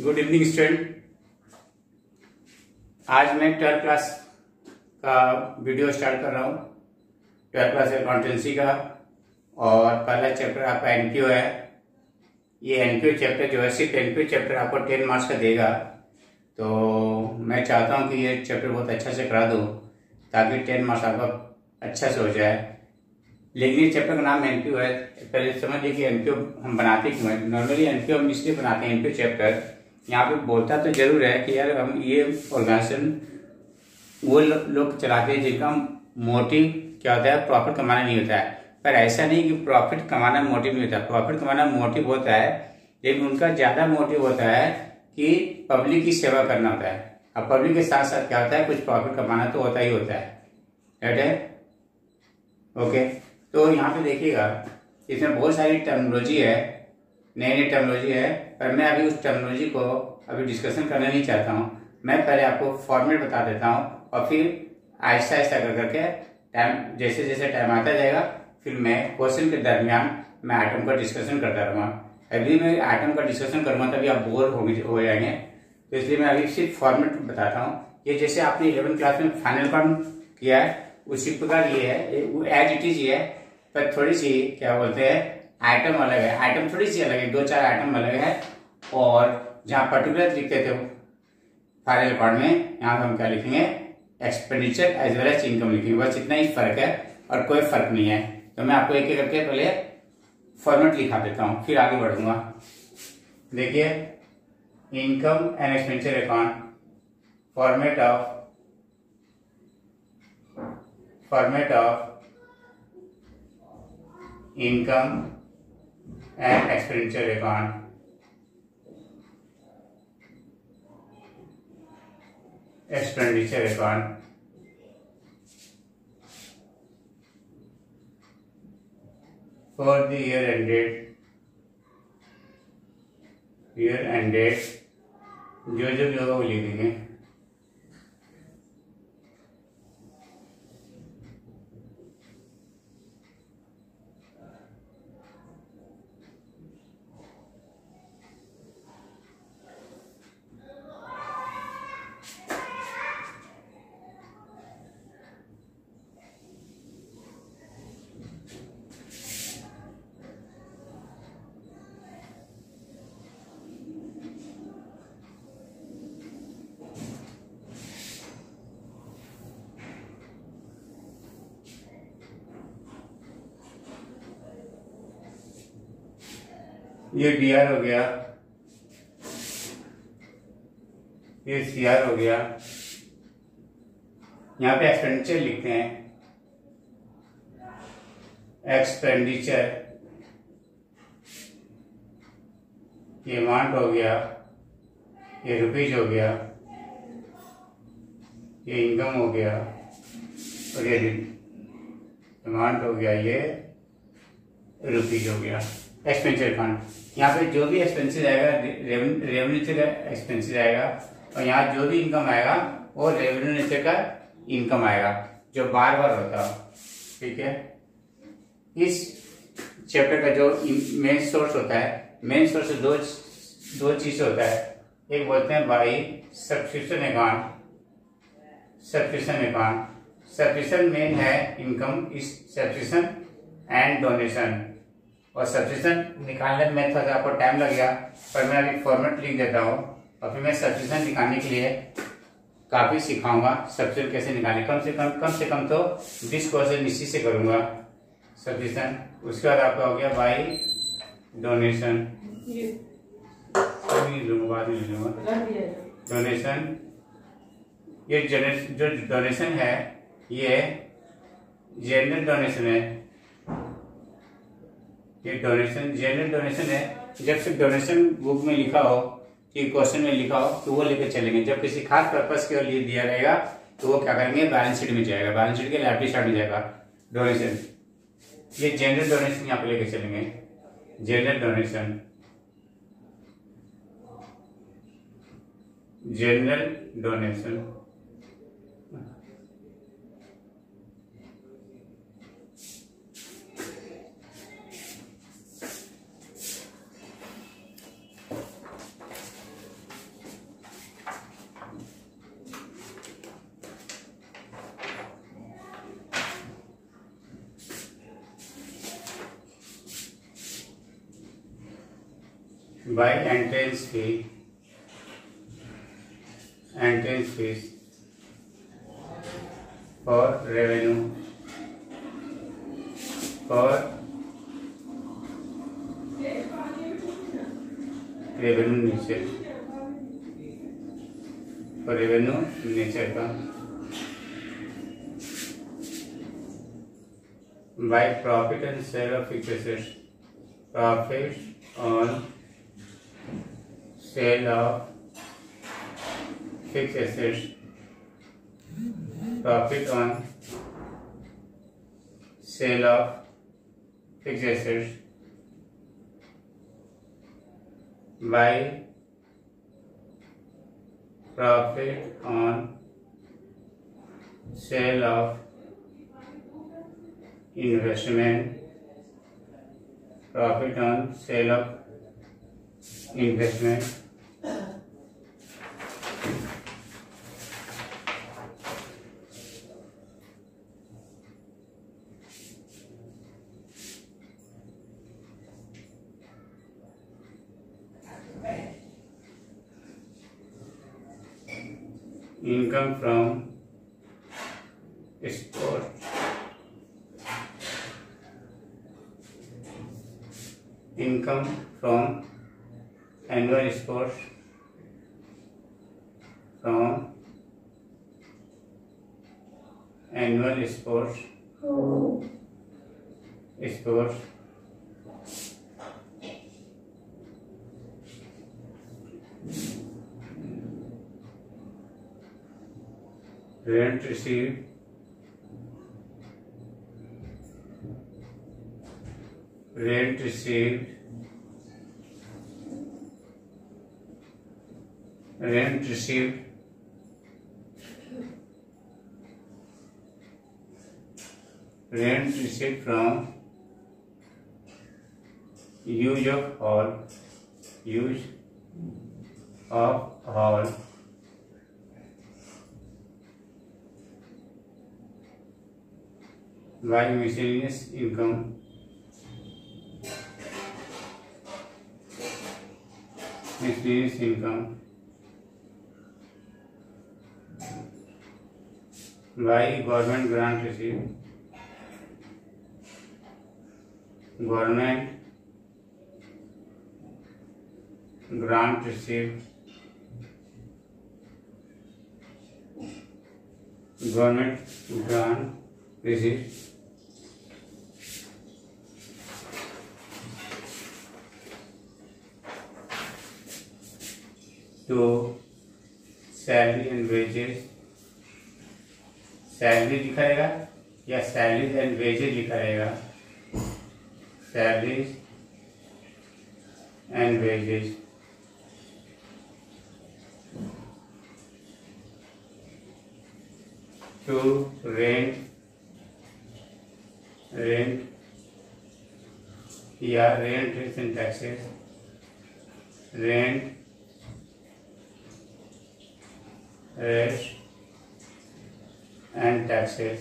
Good evening student. आज मैं 12th class का वीडियो स्टार्ट कर रहा हूँ। 12th क्लास अकाउंटेंसी का और पहला चैप्टर आपका एनपीओ है। ये एनपीओ चैप्टर जो है सिर्फ एनपीओ चैप्टर आपको 10 मार्क्स का देगा, तो मैं चाहता हूँ कि ये चैप्टर बहुत अच्छा से करा दो ताकि 10 मार्क्स आपका अच्छा से हो जाए। लेकिन ये चैप्टर का नाम एनपीओ है। पहले समझिए कि एनपीओ हम बनाते क्यों हैं। नॉर्मली एनपीओ हम इसलिए बनाते हैं, एनपीओ चैप्टर यहाँ पे बोलता तो जरूर है कि यार हम ये ऑर्गेनाइजेशन वो लोग चलाते हैं जिनका मोटिव क्या होता है, प्रॉफिट कमाना नहीं होता है। पर ऐसा नहीं कि प्रॉफिट कमाना मोटिव नहीं होता, प्रॉफिट कमाना मोटिव होता है, लेकिन उनका ज्यादा मोटिव होता है कि पब्लिक की सेवा करना होता है। अब पब्लिक के साथ साथ क्या होता है, कुछ प्रॉफिट कमाना तो होता ही होता है। राइट है, ओके। तो यहाँ पे देखिएगा इसमें बहुत सारी टर्मिनोलॉजी है, नई नई टर्मिनोलॉजी है, पर मैं अभी उस टर्मिनोलॉजी को अभी डिस्कशन करना नहीं चाहता हूँ। मैं पहले आपको फॉर्मेट बता देता हूँ और फिर आहिस्ता आहिस्ता कर करके टाइम जैसे जैसे टाइम आता जाएगा फिर मैं क्वेश्चन के दरमियान मैं आइटम का डिस्कशन करता रहूँगा। अभी मैं आइटम का डिस्कशन करूँगा तभी आप बोर हो जाएंगे, तो इसलिए मैं अभी सिर्फ फॉर्मेट बताता हूँ। ये जैसे आपने 11th क्लास में फाइनल काम किया है उसी प्रकार ये है, एज इट इज ये है, पर थोड़ी सी क्या बोलते हैं आइटम अलग है, आइटम थोड़ी सी अलग है, 2-4 आइटम अलग है। और जहाँ पर्टिकुलर लिखते थे फाइनल अकाउंट में, यहाँ हम क्या लिखेंगे, expenditure as well as income लिखेंगे। बस इतना ही फर्क है और कोई फर्क नहीं है। तो मैं आपको एक एक करके पहले फॉर्मेट लिखा देता हूँ फिर आगे बढ़ूंगा। देखिए, income and expenditure account, format of income and expenditure account, expenditure account, for the year ended जो वो लिख देंगे। ये डीआर हो गया, ये सीआर हो गया। यहाँ पे एक्सपेंडिचर लिखते हैं, एक्सपेंडिचर, ये अमाउंट हो गया, ये रुपीज हो गया, ये इनकम हो गया और ये अमाउंट हो गया, ये रुपीज हो गया। एक्सपेंडिचर अकाउंट, यहाँ पे जो भी एक्सपेंसेस आएगा रेवेन्यू से का एक्सपेंसेस आएगा और यहाँ जो भी इनकम आएगा वो रेवेन्यू से का इनकम आएगा, जो बार बार होता है। ठीक है, इस चैप्टर का जो मेन सोर्स होता है, मेन सोर्स दो चीज होता है। एक बोलते हैं by subscription account, subscription main है इनकम, इस सब्सक्रिप्शन एंड डोनेशन। और सब्सक्रिप्शन निकालने में थोड़ा सा आपको टाइम लग गया, पर मैं अभी फॉर्मेट लिख देता हूँ और फिर मैं सब्सक्रिप्शन निकालने के लिए काफी सिखाऊंगा सब्सक्रिप्शन कैसे निकालें। कम से कम तो 20 क्वेश्चन इसी से करूंगा सब्सक्रिप्शन। उसके बाद आपका हो गया बाई डोनेशन, बाद में लूंगा डोनेशन। ये जो डोनेशन है ये जनरल डोनेशन है, ये डोनेशन जनरल डोनेशन है। जब से डोनेशन बुक में लिखा हो कि क्वेश्चन में लिखा हो तो वो लेकर चलेंगे। जब किसी खास पर्पस के लिए दिया रहेगा तो वो क्या करेंगे, बैलेंस शीट में जाएगा, बैलेंस शीट के लाइबिलिटी साइड में जाएगा डोनेशन। ये जनरल डोनेशन यहाँ पे लेकर चलेंगे, general donation, general donation. by entrance fees for revenue nature का by profit and sale of fixed assets, profit on sale of fixed assets, profit on sale of fixed assets by profit on sale of investment, profit on sale of investment income from sport, income from annual sports, sports rent received from use of hall by miscellaneous income by government grant received, government grant received to salary and wages, salary लिखा रहेगा या salaries and wages लिखा रहेगा, salaries and wages to rent या rent and taxes, rent rest and taxes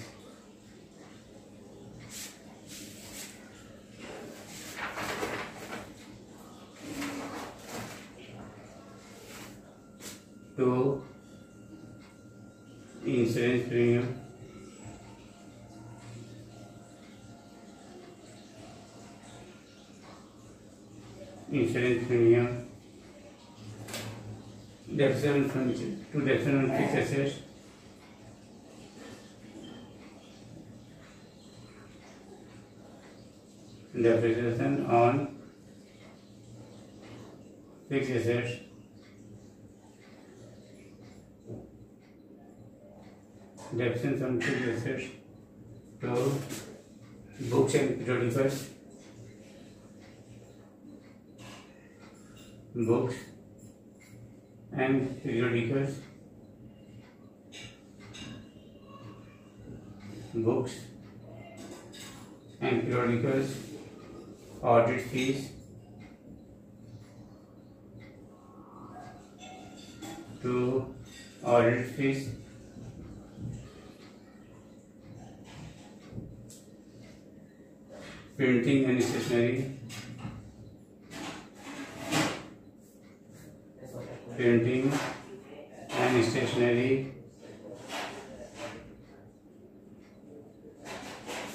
to insurance premium, deduction on fixed assets, depreciation on fixed assets, depreciation on fixed assets to books and periodicals, books and periodicals, audit fees, to audit fees, printing and stationery, printing and stationery,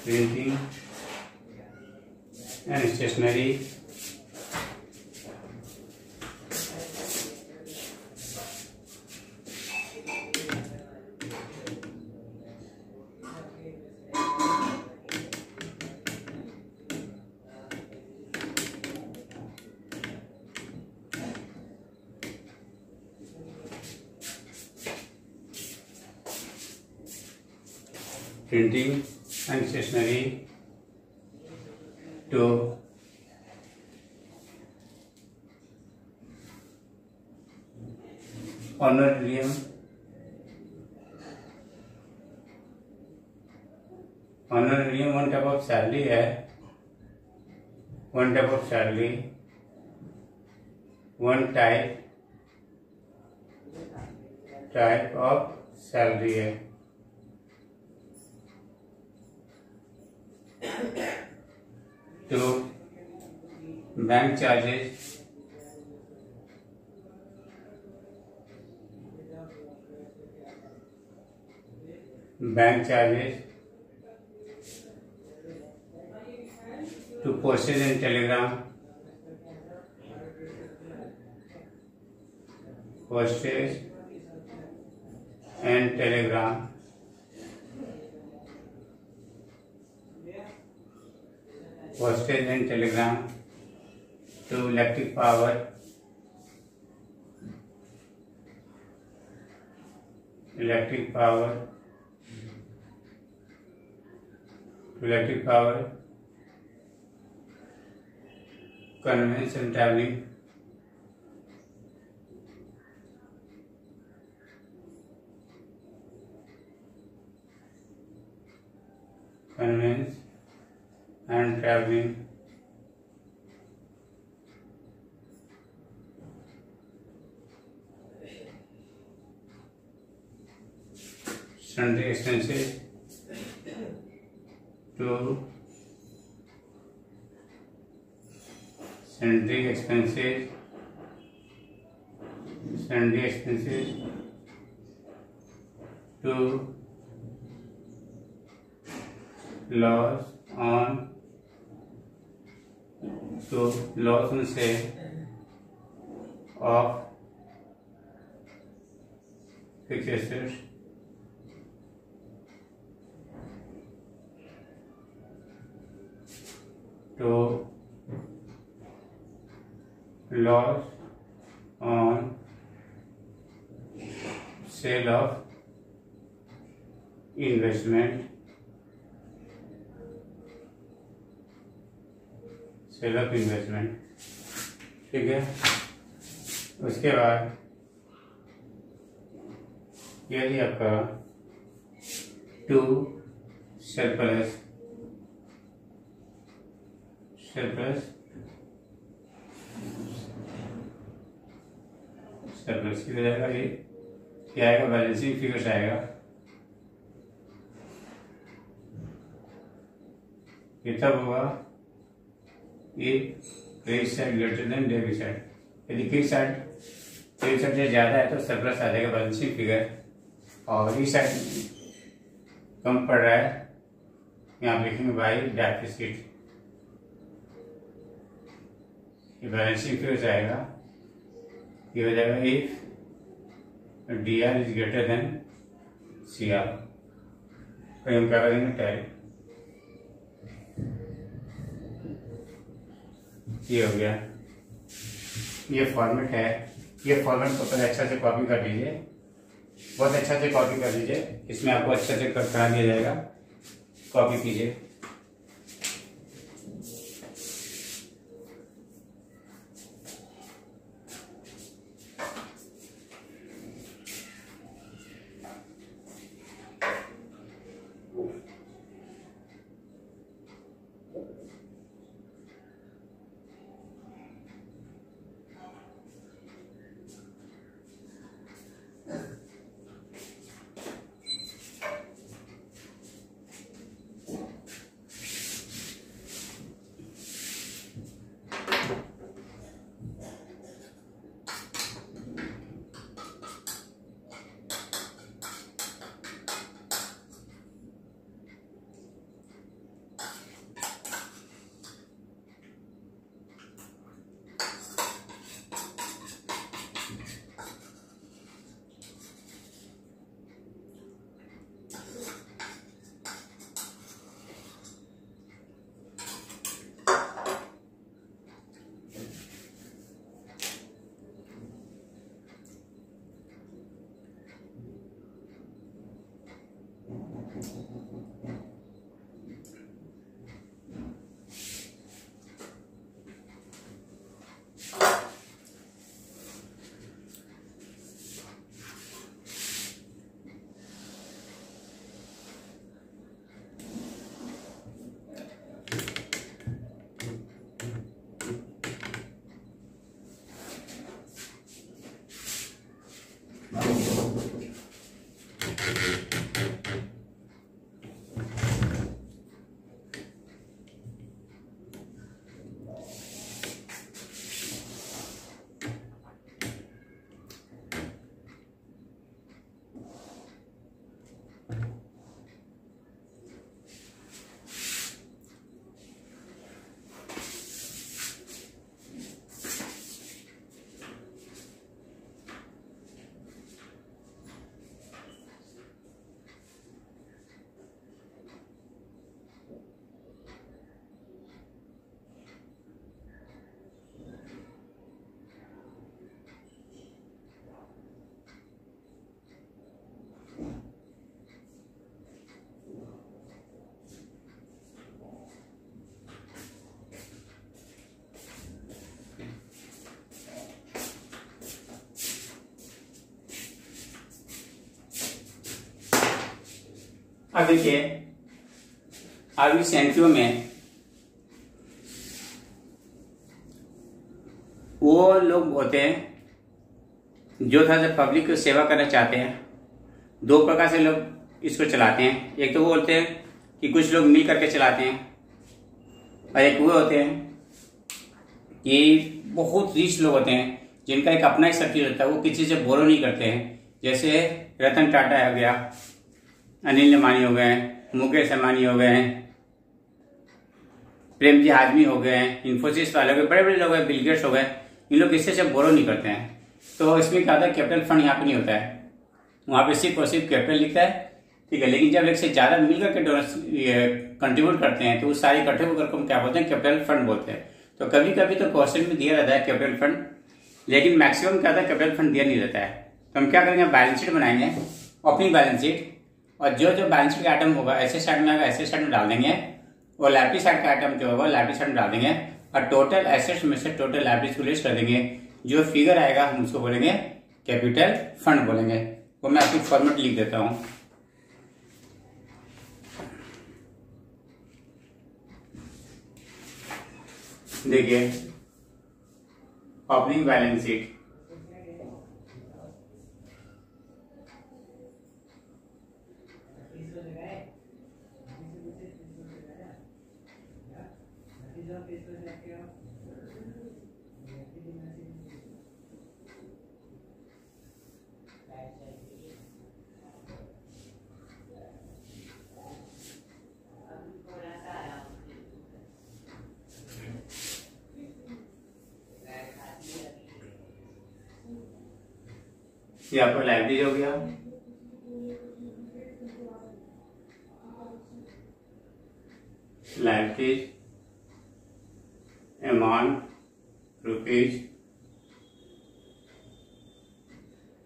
printing and stationery, printing and stationery to honorarium, honorarium one type of salary है, one type of salary, one type of salary है। तो bank charges, to postage and telegram, postage and telegram, postage and telegram to electric power, conveyance and traveling, sundry expenses to loss on sale of fixed assets, to loss on sale of investment, ठीक है। उसके बाद यदि आपका to surplus की हो जाएगा, ये क्या आएगा, बैलेंसिंग फिगर्स आएगा, ये तब होगा credit side greater than debit side. यदि क्रेडिट साइड से ज्यादा है तो सरप्लस आ जाएगा बैलेंसिंग फिगर, और इस साइड कम पड़ रहा है, यहाँ लिखेंगे बाई डेफिसिट, ये बैलेंसिंग फिगर आएगा, ये हो जाएगा if DR is greater than CR, तो हम क्या करेंगे टाइप, ये हो गया, ये फॉर्मेट है। ये फॉर्मेट को पहले अच्छा से कॉपी कर लीजिए, बहुत अच्छा से कॉपी कर लीजिए, इसमें आपको अच्छे से करा दिया जाएगा, कॉपी कीजिए। अब देखिए, अब इस एनपीओ में वो लोग होते हैं जो थोड़ा सा पब्लिक की सेवा करना चाहते हैं। दो प्रकार से लोग इसको चलाते हैं। एक तो वो होते हैं कि कुछ लोग मिल करके चलाते हैं, और एक वो होते हैं कि बहुत रिच लोग होते हैं जिनका एक अपना ही सर्किल होता है, वो किसी से बोरो नहीं करते हैं। जैसे रतन टाटा हो गया, अनिल अंबानी हो गए, मुकेश अंबानी हो गए, प्रेम जी हाजमी हो गए, इन्फोसिस वाले हो गए, बड़े बड़े लोग हैं, बिल गेट्स हो गए, इन लोग किसी से बोरो नहीं करते हैं। तो इसमें क्या होता है, कैपिटल फंड यहाँ पे नहीं होता है, वहां पे सिर्फ और सिर्फ कैपिटल लिखता है, ठीक है। लेकिन जब एक से ज्यादा मिलकर के कंट्रीब्यूट करते हैं तो उस सारे इकट्ठे होकर हम क्या बोलते हैं, कैपिटल फंड बोलते हैं। तो कभी कभी तो क्वेश्चन में दिया रहता है कैपिटल फंड, लेकिन मैक्सिमम क्या होता है, कैपिटल फंड दिया नहीं रहता है। तो हम क्या करेंगे, बैलेंस शीट बनाएंगे, ओपनिंग बैलेंस शीट, और जो जो बैलेंस शीट का आइटम होगा ऐसे साइड में आएगा, ऐसे साइड में डाल देंगे, और लाइबिलिटी साइड का आइटम जो होगा लाइबिलिटी साइड में डाल देंगे, और टोटल एसेट्स में से टोटल लाइबिलिटीज को लिस्ट कर देंगे। जो फिगर आएगा हम उसको बोलेंगे कैपिटल फंड बोलेंगे। वो मैं आपकी फॉर्मेट लिख देता हूं। देखिए, ओपनिंग बैलेंस शीट, ये आपका लाइब्रेरी हो गया, libraries amount rupees,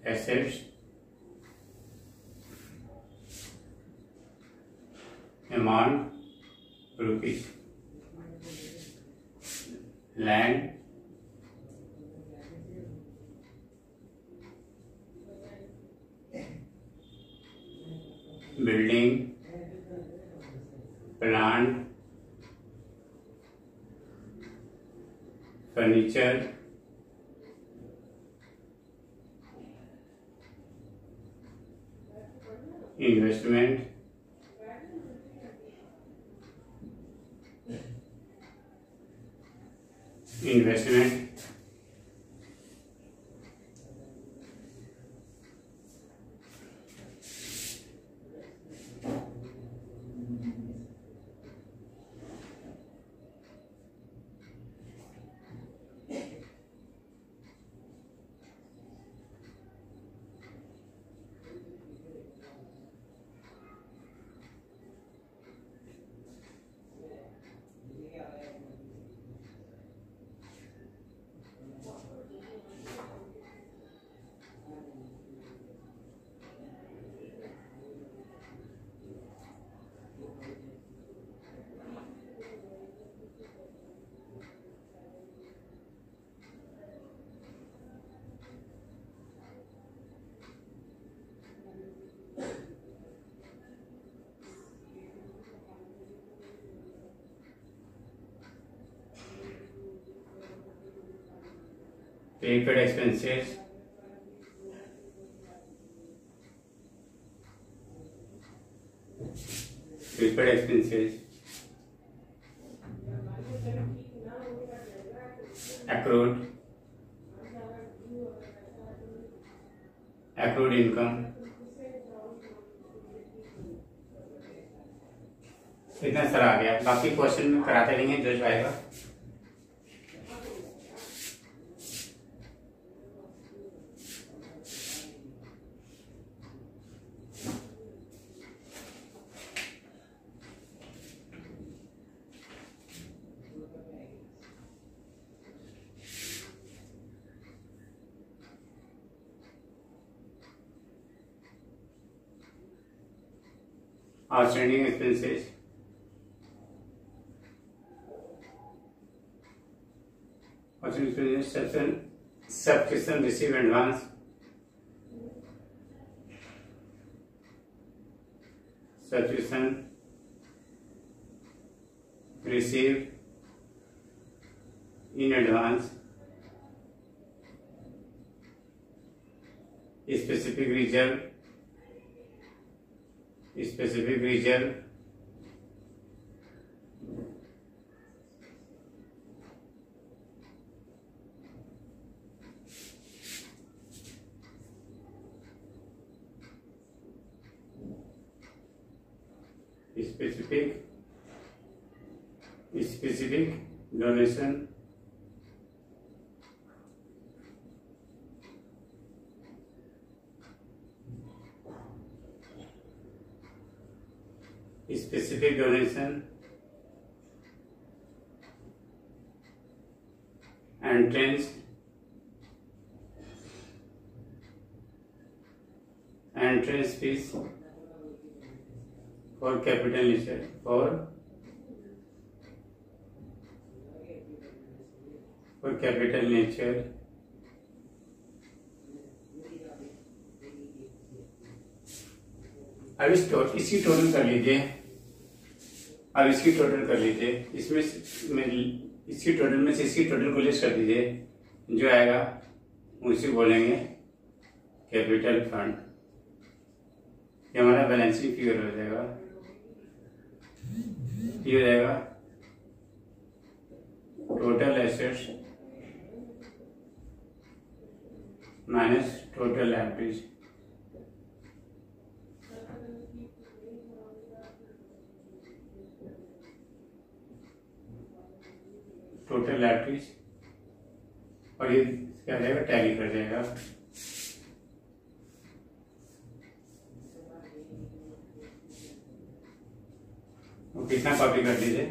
assets amount rupees, land building plant furniture investment prepaid expenses, prepaid expenses, accrued income. इतना सारा आ गया, बाकी क्वेश्चन में कराते रहेंगे जो आएगा। Outstanding expenses, subscription receive advance, subscription receive in advance, specific reserve, specific donation, entrance fees for capital nature, for capital nature, अब इसकी टोटल कर लीजिए। अब इसकी टोटल कर लीजिए, इसमें इसकी टोटल में से इसकी टोटल को लिस्ट कर दीजिए, जो आएगा उसी बोलेंगे कैपिटल फंड। ये हमारा बैलेंसिंग फिगर हो जाएगा, ये हो जाएगा total assets minus total liabilities. Total liabilities और ये क्या रहेगा, टैली कर जाएगा। कितना कॉपी कर लीजिए।